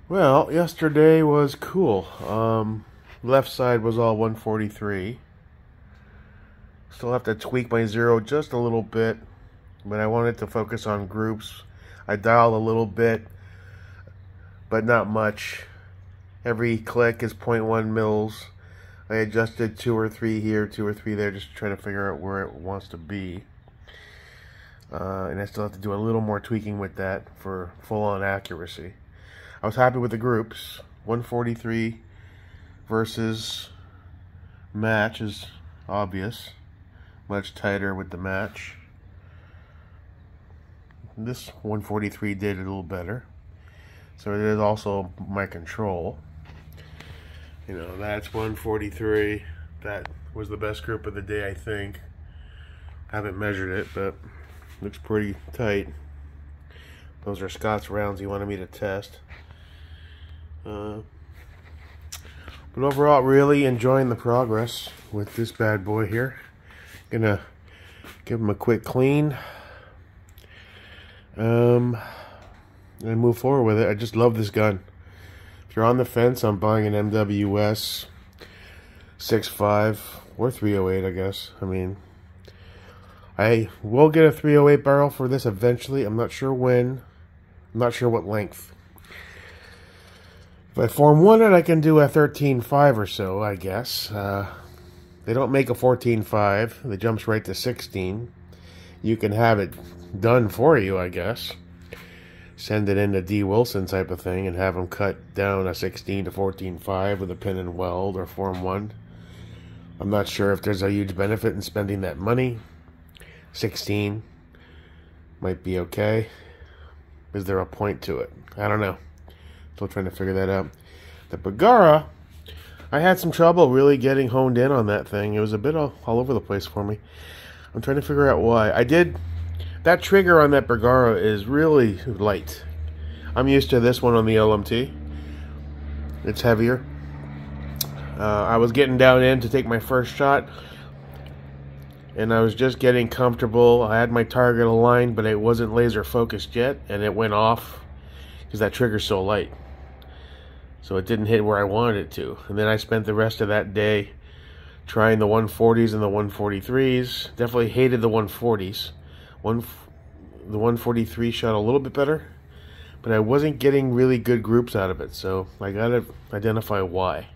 Well, yesterday was cool. Left side was all 143. Still have to tweak my zero just a little bit, but I wanted to focus on groups. I dialed a little bit, but not much. Every click is 0.1 mils. I adjusted 2 or 3 here, 2 or 3 there, just trying to figure out where it wants to be. And I still have to do a little more tweaking with that for full-on accuracy. I was happy with the groups. 143 versus match is obvious. Much tighter with the match. This 143 did it a little better. So it is also my control. You know, that's 143. That was the best group of the day, I think. Haven't measured it, but looks pretty tight. Those are Scott's rounds he wanted me to test. But overall, really enjoying the progress with this bad boy here. Gonna give him a quick clean. And move forward with it. I just love this gun. If you're on the fence on buying an MWS 6.5 or 308, I guess. I mean, I will get a 308 barrel for this eventually. I'm not sure when. I'm not sure what length. If I Form 1 it, I can do a 13.5 or so, I guess. They don't make a 14.5. It jumps right to 16. You can have it done for you, I guess. Send it into D. Wilson type of thing and have them cut down a 16 to 14.5 with a pin and weld or Form 1. I'm not sure if there's a huge benefit in spending that money. 16 might be okay. Is there a point to it? I don't know. Still trying to figure that out. The Bergara, I had some trouble really getting honed in on that thing. It was a bit all over the place for me. I'm trying to figure out why. That trigger on that Bergara is really light. I'm used to this one on the LMT. It's heavier. I was getting down in to take my first shot, and I was just getting comfortable. I had my target aligned, but it wasn't laser focused yet, and it went off because that trigger's so light. So it didn't hit where I wanted it to. And then I spent the rest of that day trying the 140s and the 143s. Definitely hated the 140s. The 143 shot a little bit better, but I wasn't getting really good groups out of it. So I gotta identify why.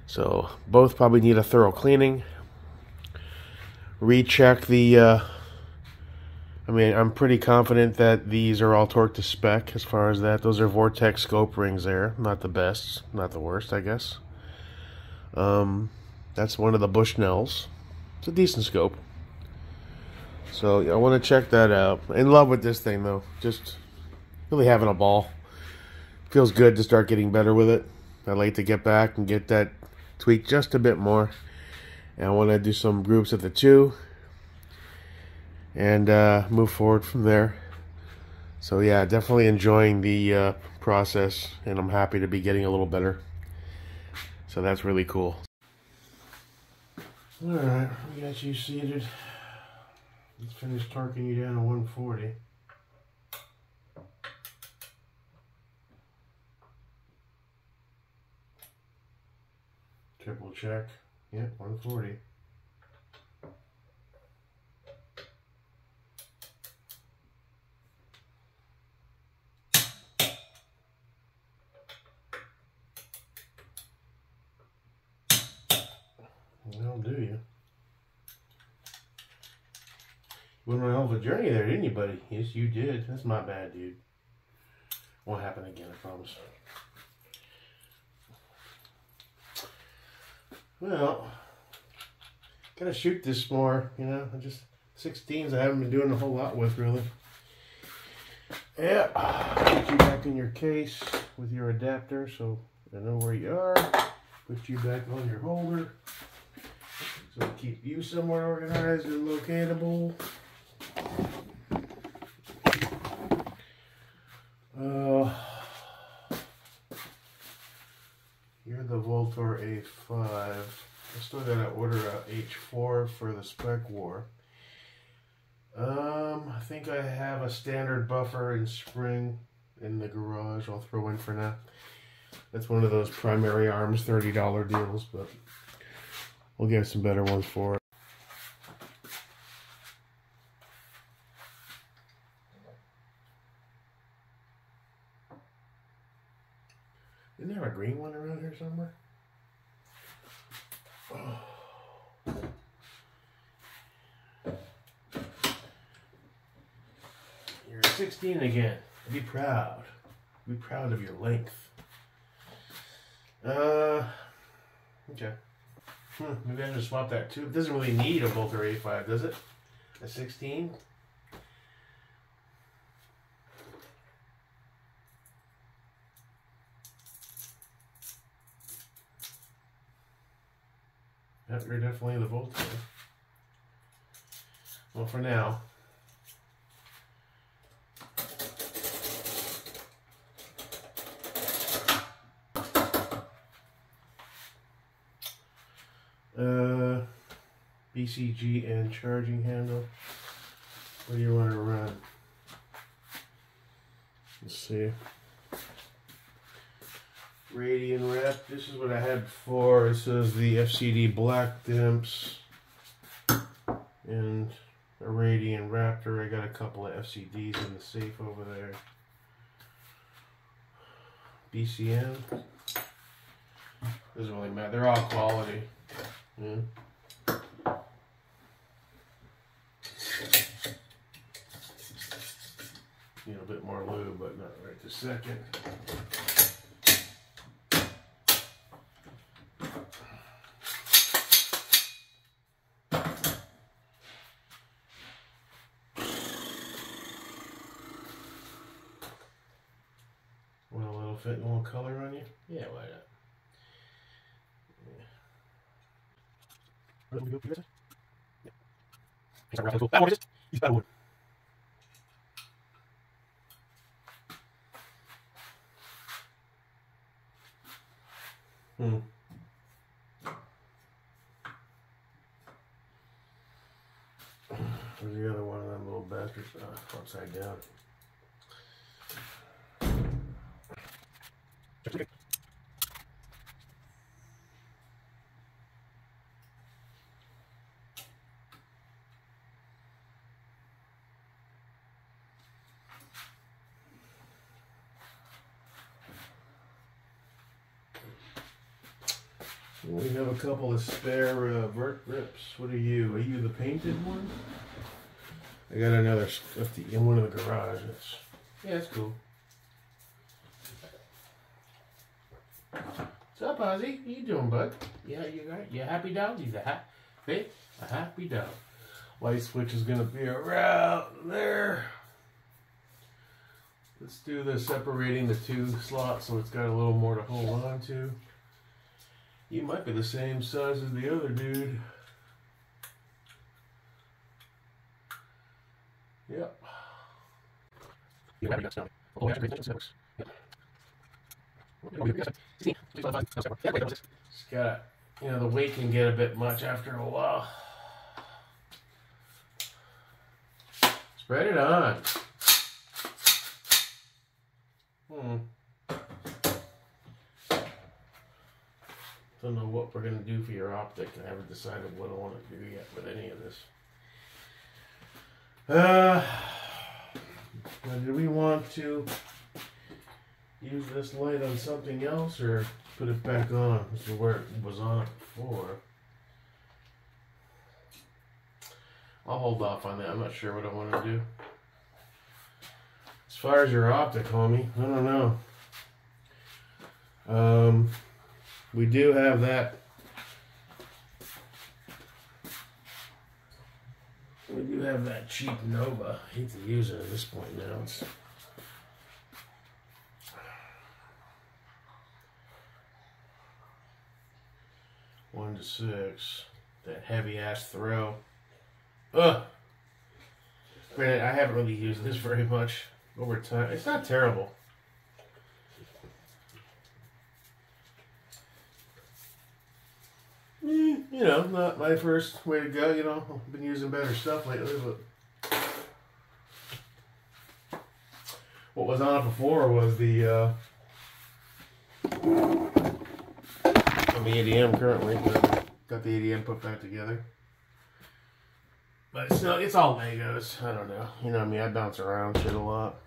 So both probably need a thorough cleaning. Recheck the I mean, I'm pretty confident that these are all torqued to spec as far as that. Those are Vortex scope rings there. Not the best, not the worst, I guess. That's one of the Bushnells. It's a decent scope. So I want to check that out. In love with this thing, though. Just really having a ball. Feels good to start getting better with it. I'd like to get back and get that tweaked just a bit more. And I want to do some groups at the 2. And move forward from there. So yeah, definitely enjoying the process, and I'm happy to be getting a little better. So that's really cool. Alright, we got you seated. Let's finish torquing you down to 140. Triple check. Yep, 140. That'll do you. Went on a hell of a journey there, didn't you, buddy? Yes, you did. That's not bad, dude. Won't happen again, I promise. Well, gotta shoot this more, you know. 16s I haven't been doing a whole lot with, really. Yeah, put you back in your case with your adapter so I know where you are. Put you back on your holder. So keep you somewhat organized and locatable. You're the Voltor A5. I still gotta order a H4 for the Spec War. I think I have a standard buffer in spring in the garage I'll throw in for now. That's one of those Primary Arms $30 deals, but we'll get some better ones for it. Isn't there a green one around here somewhere? Oh. You're 16 again. Be proud. Be proud of your length. Okay. Maybe I should swap that too. It doesn't really need a Bolter A5, does it? A 16? Yep, you're definitely the Volta. Well, for now. BCG and charging handle. What do you want to run? Let's see. Radian wrap. This is what I had before. It says the FCD Black Dimps and a Radian Raptor. I got a couple of FCDs in the safe over there. BCN. Doesn't really matter. They're all quality. Yeah. Need a bit more lube, but not right this second. Want a little fit and a little color on you? Yeah, why not? Where did we go? Yeah. That one is it? He's bad wood. Where's the other one of them little bastards? Upside down. We have a couple of spare vert grips. What are you? Are you the painted one? I got another 50 in one of the garages. Yeah, that's cool. What's up, Ozzy? How you doing, bud? Yeah, you got you happy dog? He's a happy dog. Light switch is gonna be around there. Let's do the separating the two slots so it's got a little more to hold on to. You might be the same size as the other dude. Yep. Just gotta, you know, the weight can get a bit much after a while. Spread it on. Don't know what we're going to do for your optic. I haven't decided what I want to do yet with any of this. Do we want to use this light on something else or put it back on? This is where it was on it before. I'll hold off on that. I'm not sure what I want to do. As far as your optic, homie, I don't know. We do have that. We do have that cheap Nova. I hate to use it at this point now. It's one to 6. That heavy ass throw. Ugh. Granted, I haven't really used this very much over time. It's not terrible. You know, not my first way to go, you know. I've been using better stuff lately, but What was on it before was the ADM currently. Got the ADM put back together. But still, it's all Legos. I don't know. You know what I mean? I bounce around shit a lot.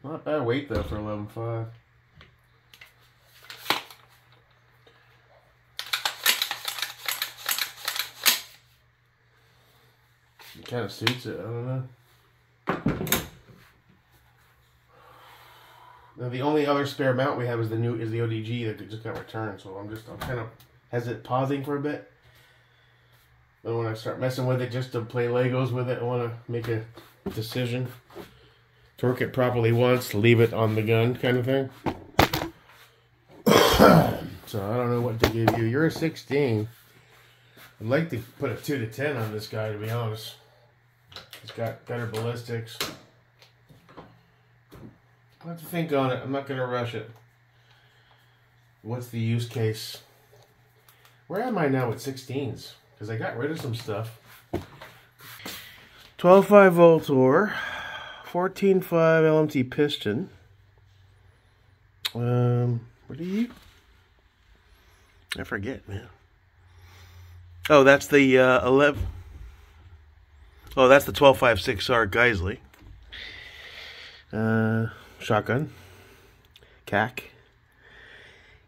Not bad weight though for 11.5. It kind of suits it. I don't know. Now the only other spare mount we have is the ODG that just got returned. So I'm kind of hesitant, pausing for a bit. But when I start messing with it just to play Legos with it, I want to make a decision. Torque it properly once, leave it on the gun kind of thing. So I don't know what to give you. You're a 16. I'd like to put a 2 to 10 on this guy, to be honest. He's got better ballistics. I'll have to think on it. I'm not going to rush it. What's the use case? Where am I now with 16s? Because I got rid of some stuff. 12.5 Voltor. 14.5 LMT piston. What are you? I forget, man. Oh, that's the 11. Oh, that's the 12.5 6R Geisley. Shotgun. CAC.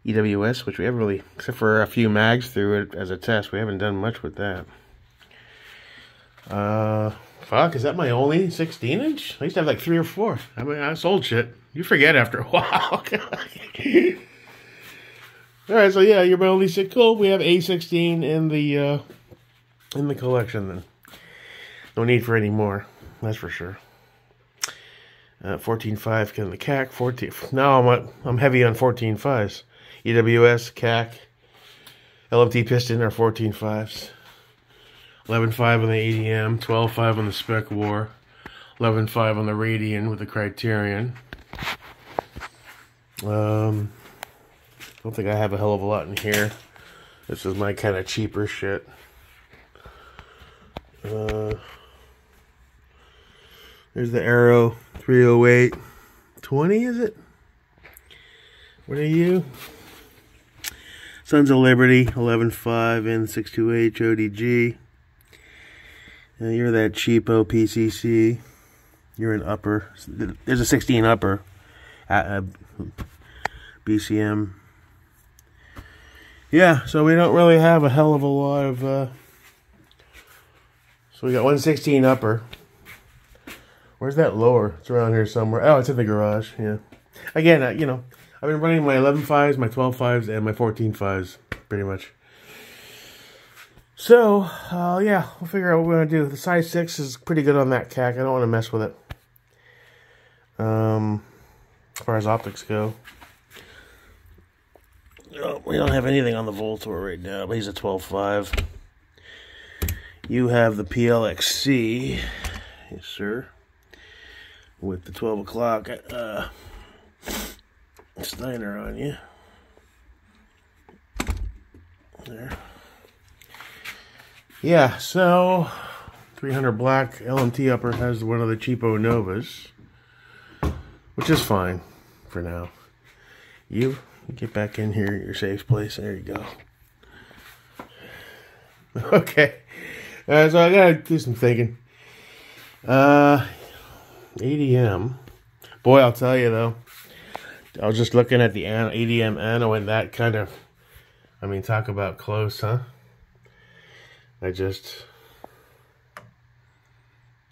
EWS, which we haven't really, except for a few mags through it as a test, we haven't done much with that. Fuck, is that my only 16-inch? I used to have like 3 or 4. I mean, I sold shit. You forget after a while. Alright, so yeah, you're my only 6. Cool, we have A16 in the collection then. No need for any more, that's for sure. 14.5 in the CAC, 14. No, I'm heavy on 14.5s. EWS, CAC, LMT piston are 14.5s. 11.5 on the ADM, 12.5 on the Spec War, 11.5 on the Radian with the Criterion. Don't think I have a hell of a lot in here. This is my kind of cheaper shit. There's the Arrow 308. 20, is it? What are you? Sons of Liberty, 11.5 N62H ODG. You're that cheapo PCC. You're an upper. There's a 16 upper. BCM. Yeah, so we don't really have a hell of a lot of... So we got 116 upper. Where's that lower? It's around here somewhere. Oh, it's in the garage, yeah. Again, you know, I've been running my 11.5s, my 12.5s, and my 14.5s, pretty much. So, yeah, we'll figure out what we're going to do. The size 6 is pretty good on that CAC. I don't want to mess with it. As far as optics go. Oh, we don't have anything on the Voltor right now, but he's a 12.5. You have the PLXC. Yes, sir. With the 12 o'clock Steiner on you. There. Yeah, so 300 black LMT upper has one of the cheapo Novas, which is fine for now. You get back in here, your safe place. There you go. Okay, so I gotta do some thinking. ADM, boy, I'll tell you though. I was just looking at the ADM Anno, and that kind of, I mean, talk about close, huh?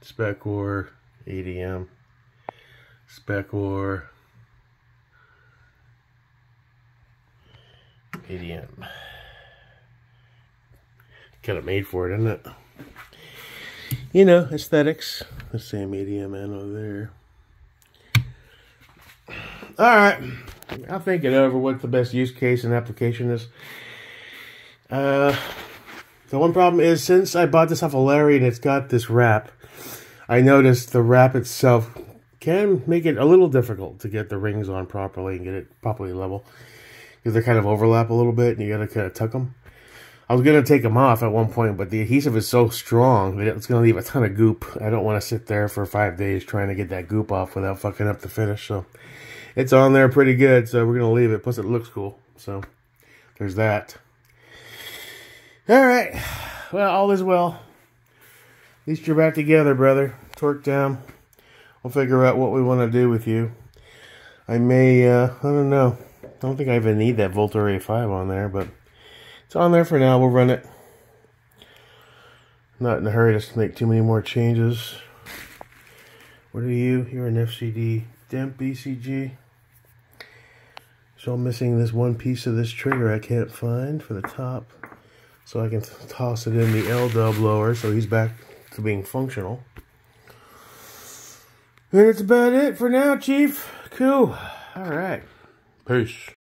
Spec War, ADM, Spec War, ADM. Kind of made for it, isn't it? You know, aesthetics. The same ADM Anno there. Alright, I'll think it over what the best use case and application is. The one problem is, since I bought this off of Larry and it's got this wrap, I noticed the wrap itself can make it a little difficult to get the rings on properly and get it properly level. Because they kind of overlap a little bit and you gotta kind of tuck them. I was going to take them off at one point, but the adhesive is so strong that it's going to leave a ton of goop. I don't want to sit there for 5 days trying to get that goop off without fucking up the finish. So it's on there pretty good, so we're going to leave it. Plus it looks cool. So there's that. All right. Well, all is well. At least you're back together, brother. Torque down. We'll figure out what we want to do with you. I may, I don't know. I don't think I even need that Voltaren A5 on there, but it's on there for now. We'll run it. Not in a hurry to make too many more changes. What are you? You're an FCD Demp BCG. So I'm missing this one piece of this trigger I can't find for the top. So I can toss it in the L-dub blower so he's back to being functional. And that's about it for now, Chief. Cool. All right. Peace.